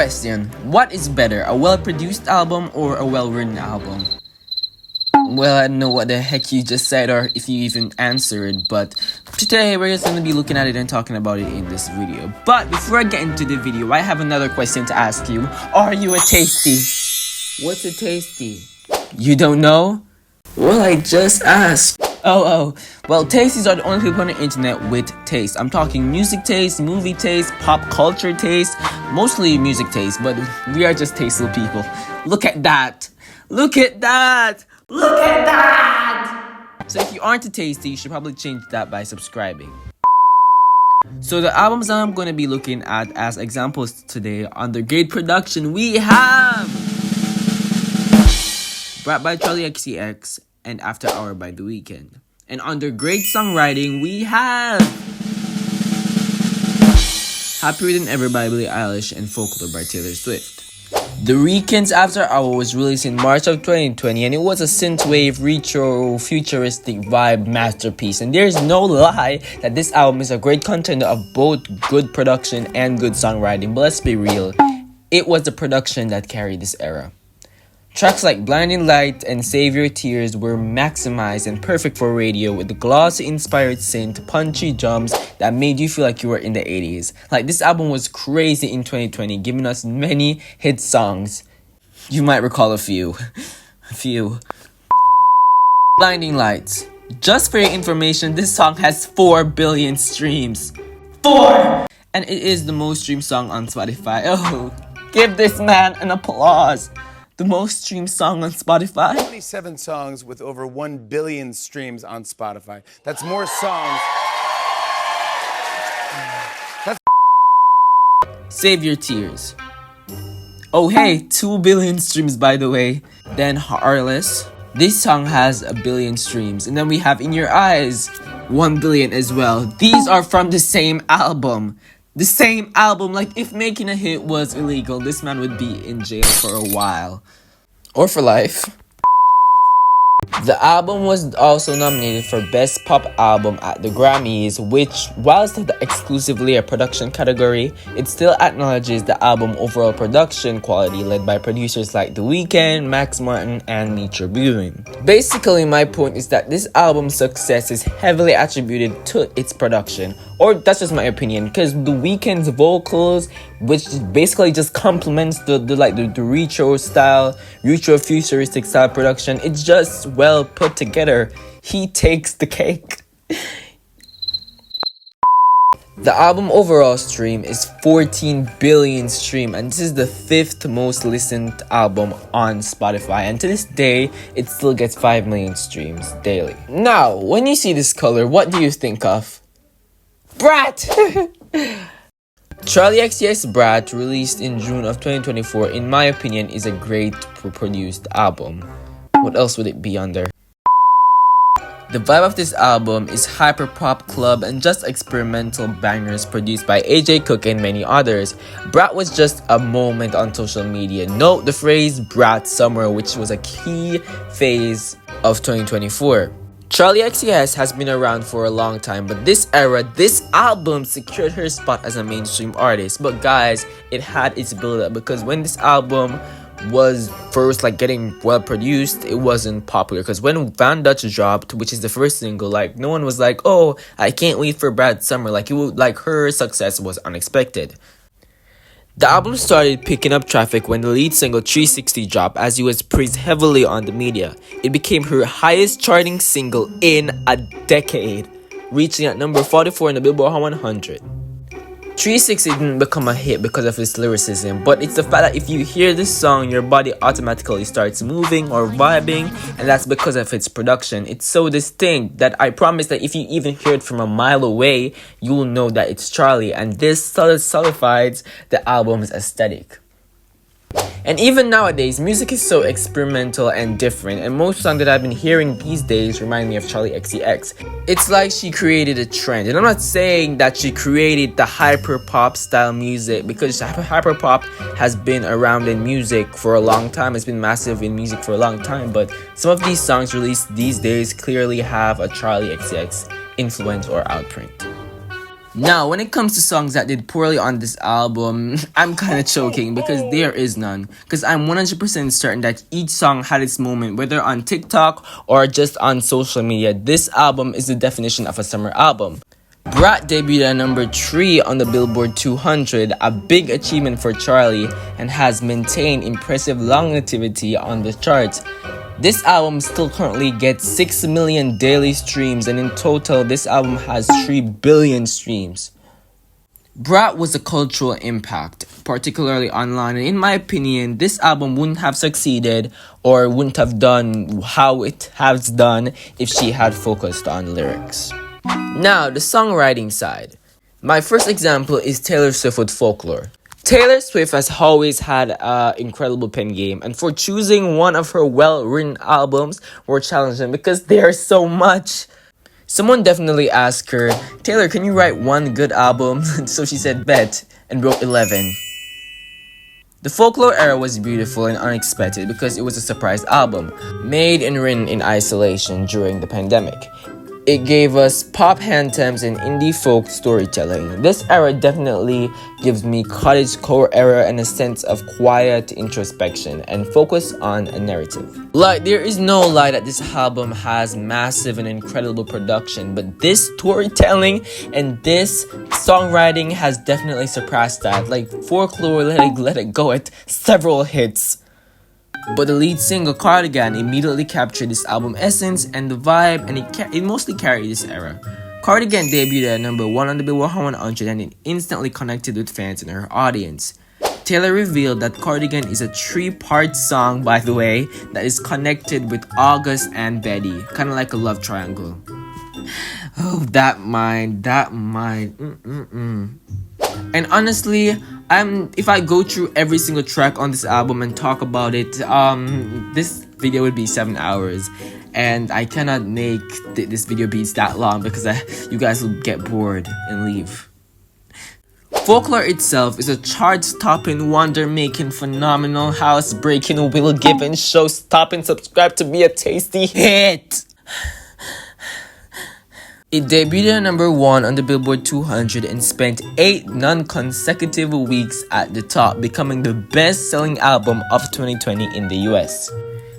question, what is better, a well-produced album or a well-written album? Well, I don't know what the heck you just said or if you even answered, but today we're just going to be looking at it and talking about it in this video. But before I get into the video, I have another question to ask you. Are you a tasty? What's a tasty? You don't know? Well, I just asked. Oh, well, tasties are the only people on the internet with taste. I'm talking music taste, movie taste, pop culture taste, mostly music taste, but we are just tasteful people. Look at that! Look at that! Look at that! So if you aren't a tasty, you should probably change that by subscribing. So the albums that I'm going to be looking at as examples today, under great production, we have Brat by Charli XCX and After Hour by The Weeknd. And under great songwriting, we have Happier Than Ever by Billie Eilish and Folklore by Taylor Swift. The Weeknd's After Hour was released in March of 2020 and it was a synthwave, retro, futuristic vibe masterpiece. And there's no lie that this album is a great contender of both good production and good songwriting. But let's be real, it was the production that carried this era. Tracks like Blinding Light and Save Your Tears were maximized and perfect for radio with the glossy-inspired synth, punchy drums that made you feel like you were in the 80s. Like, this album was crazy in 2020, giving us many hit songs. You might recall a few. Blinding Lights. Just for your information, this song has 4 billion streams. 4! And it is the most streamed song on Spotify. Oh, give this man an applause. The most streamed song on Spotify. 27 songs with over 1 billion streams on Spotify. That's more songs. Save Your Tears. Oh hey, 2 billion streams by the way. Then Heartless. This song has 1 billion streams. And then we have In Your Eyes, 1 billion as well. These are from the same album. The same album. Like, if making a hit was illegal, this man would be in jail for a while. Or for life. The album was also nominated for Best Pop Album at the Grammys, which, whilst exclusively a production category, it still acknowledges the album's overall production quality led by producers like The Weeknd, Max Martin, and Metro Boomin. Basically, my point is that this album's success is heavily attributed to its production. Or that's just my opinion, because The Weeknd's vocals, which basically just complements the retro style, retro futuristic style production, it's just well put together. He takes the cake. The album overall stream is 14 billion stream, and this is the 5th most listened album on Spotify, and to this day it still gets 5 million streams daily. Now, when you see this color, what do you think of? Brat! Charli XCX Brat, released in June of 2024, in my opinion, is a great produced album. What else would it be under? The vibe of this album is hyper pop club and just experimental bangers produced by AJ Cook and many others. Brat was just a moment on social media. Note the phrase Brat Summer, which was a key phase of 2024. Charli XCX has been around for a long time, but this album secured her spot as a mainstream artist. But guys, it had its build-up, because when this album was first getting well produced, it wasn't popular. Because when Van Dutch dropped, which is the first single, no one was like, oh, I can't wait for Brat Summer. Her success was unexpected. The album started picking up traffic when the lead single 360 dropped, as he was praised heavily on the media. It became her highest charting single in a decade, reaching at number 44 in the Billboard Hot 100. 360 didn't become a hit because of its lyricism, but it's the fact that if you hear this song, your body automatically starts moving or vibing, and that's because of its production. It's so distinct that I promise that if you even hear it from a mile away, you will know that it's Charli, and this solidifies the album's aesthetic. And even nowadays, music is so experimental and different, and most songs that I've been hearing these days remind me of Charli XCX. It's like she created a trend, and I'm not saying that she created the hyper pop style music, because hyper pop has been around in music for a long time. It's been massive in music for a long time, but some of these songs released these days clearly have a Charli XCX influence or outprint. Now, when it comes to songs that did poorly on this album, I'm kind of choking because there is none. Because I'm 100% certain that each song had its moment, whether on TikTok or just on social media. This album is the definition of a summer album. Brat debuted at number 3 on the Billboard 200, a big achievement for Charli, and has maintained impressive longevity on the charts. This album still currently gets 6 million daily streams, and in total, this album has 3 billion streams. Brat was a cultural impact, particularly online, and in my opinion, this album wouldn't have succeeded or wouldn't have done how it has done if she had focused on lyrics. Now, the songwriting side. My first example is Taylor Swift with Folklore. Taylor Swift has always had an incredible pen game, and for choosing one of her well-written albums were challenging because there's so much. Someone definitely asked her, Taylor, can you write one good album? So she said, bet, and wrote 11. The Folklore era was beautiful and unexpected because it was a surprise album, made and written in isolation during the pandemic. It gave us pop anthems and indie folk storytelling. This era definitely gives me cottagecore era and a sense of quiet introspection and focus on a narrative. Like, there is no lie that this album has massive and incredible production, but this storytelling and this songwriting has definitely surpassed that. Like, Folklore let it go at several hits. But the lead single, Cardigan, immediately captured this album essence and the vibe, and it mostly carried this era. Cardigan debuted at number 1 on the Billboard 100, and it instantly connected with fans and her audience. Taylor revealed that Cardigan is a 3-part song, by the way, that is connected with August and Betty, kind of like a love triangle. Oh, that mind. And honestly, if I go through every single track on this album and talk about it, this video would be 7 hours, and I cannot make this video beats that long because you guys will get bored and leave. Folklore itself is a chart-topping, wonder-making, phenomenal, house-breaking, will-giving, show-stopping, subscribe to be a tasty hit. It debuted at number 1 on the Billboard 200 and spent 8 non-consecutive weeks at the top, becoming the best-selling album of 2020 in the US.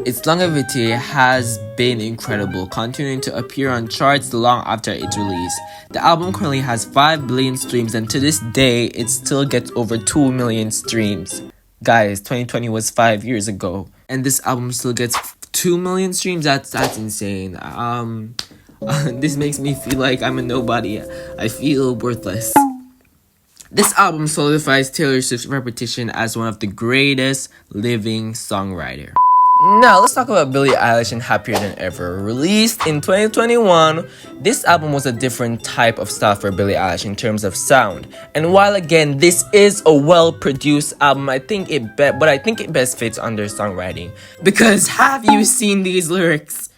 Its longevity has been incredible, continuing to appear on charts long after its release. The album currently has 5 billion streams, and to this day, it still gets over 2 million streams. Guys, 2020 was 5 years ago, and this album still gets 2 million streams? That's insane. This makes me feel like I'm a nobody. I feel worthless. This album solidifies Taylor Swift's reputation as one of the greatest living songwriters. Now, let's talk about Billie Eilish and Happier Than Ever. Released in 2021, this album was a different type of style for Billie Eilish in terms of sound. And while again, this is a well-produced album, I think it best fits under songwriting. Because have you seen these lyrics?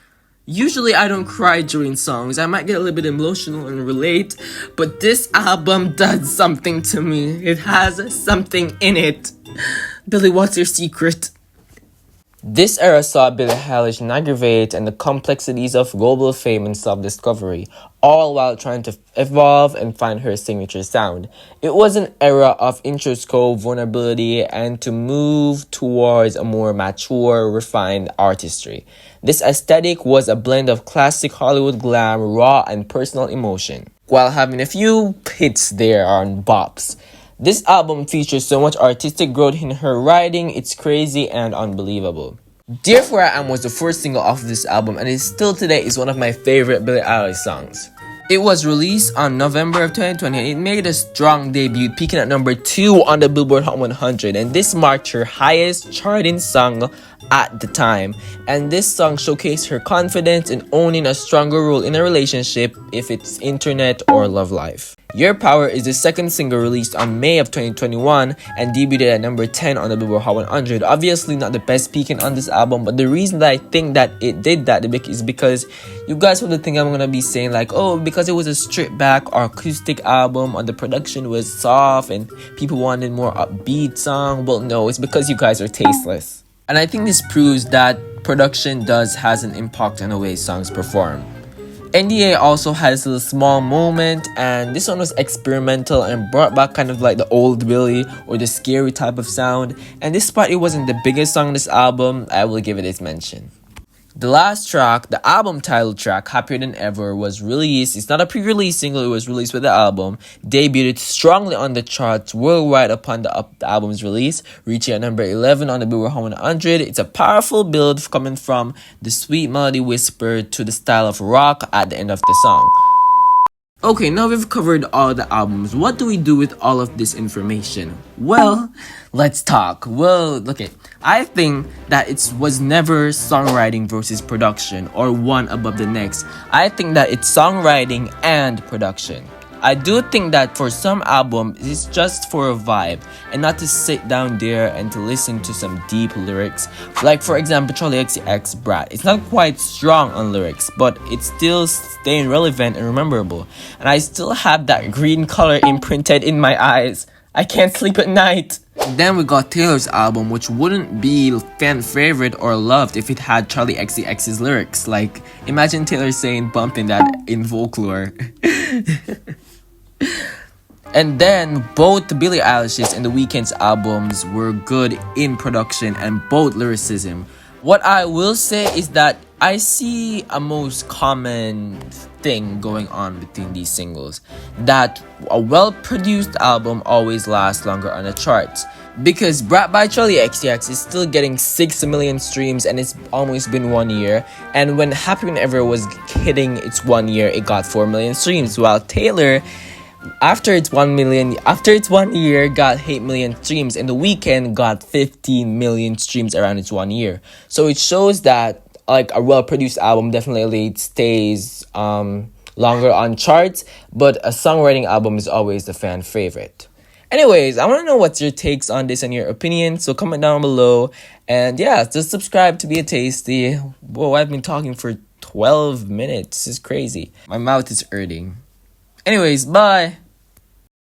Usually I don't cry during songs. I might get a little bit emotional and relate, but this album does something to me. It has something in it. Billie, what's your secret? This era saw Billie Eilish navigate and the complexities of global fame and self-discovery, all while trying to evolve and find her signature sound. It was an era of introscope, vulnerability, and to move towards a more mature, refined artistry. This aesthetic was a blend of classic Hollywood glam, raw, and personal emotion, while having a few hits there on bops. This album features so much artistic growth in her writing, it's crazy and unbelievable. Therefore I Am was the first single off of this album, and it still today is one of my favorite Billie Eilish songs. It was released on November of 2020 and it made a strong debut, peaking at number 2 on the Billboard Hot 100, and this marked her highest charting song at the time. And this song showcased her confidence in owning a stronger role in a relationship, if it's internet or love life. Your Power is the second single released on May of 2021 and debuted at number 10 on the Billboard Hot 100. Obviously not the best peaking on this album, but the reason that I think that it did that is because you guys would think I'm gonna be saying like, oh, because it was a stripped back or acoustic album or the production was soft and people wanted more upbeat song. Well, no, it's because you guys are tasteless. And I think this proves that production has an impact on the way songs perform. NDA also has a small moment, and this one was experimental and brought back kind of like the old Billie or the scary type of sound. And despite it wasn't the biggest song on this album, I will give it its mention. The last track, the album title track, Happier Than Ever, was released. It's not a pre-release single, it was released with the album. Debuted strongly on the charts worldwide upon the album's release, reaching at number 11 on the Billboard Hot 100. It's a powerful build coming from the sweet melody whisper to the style of rock at the end of the song. Okay, now we've covered all the albums. What do we do with all of this information? Well, let's talk. Well, okay, I think that it was never songwriting versus production or one above the next. I think that it's songwriting and production. I do think that for some albums, it's just for a vibe and not to sit down there and to listen to some deep lyrics. Like for example, Charli XCX Brat. It's not quite strong on lyrics, but it's still staying relevant and rememberable. And I still have that green color imprinted in my eyes. I can't sleep at night. Then we got Taylor's album, which wouldn't be fan favorite or loved if it had Charli XCX's lyrics. Like, imagine Taylor saying bumping that in Folklore. And then both Billie Eilish's and The Weeknd's albums were good in production and both lyricism. What I will say is that I see a most common thing going on between these singles, that a well-produced album always lasts longer on the charts. Because Brat by Charli XCX is still getting 6 million streams and it's almost been 1 year. And when Happier Than Ever was hitting its 1 year, it got 4 million streams. While Taylor, after its 1 year, got 8 million streams, and The Weeknd got 15 million streams around its 1 year. So it shows that like a well-produced album definitely stays longer on charts, but a songwriting album is always the fan favorite. Anyways, I want to know what's your takes on this and your opinion, so comment down below. And yeah, just subscribe to be a tasty. Whoa, I've been talking for 12 minutes. This is crazy. My mouth is hurting. Anyways, bye.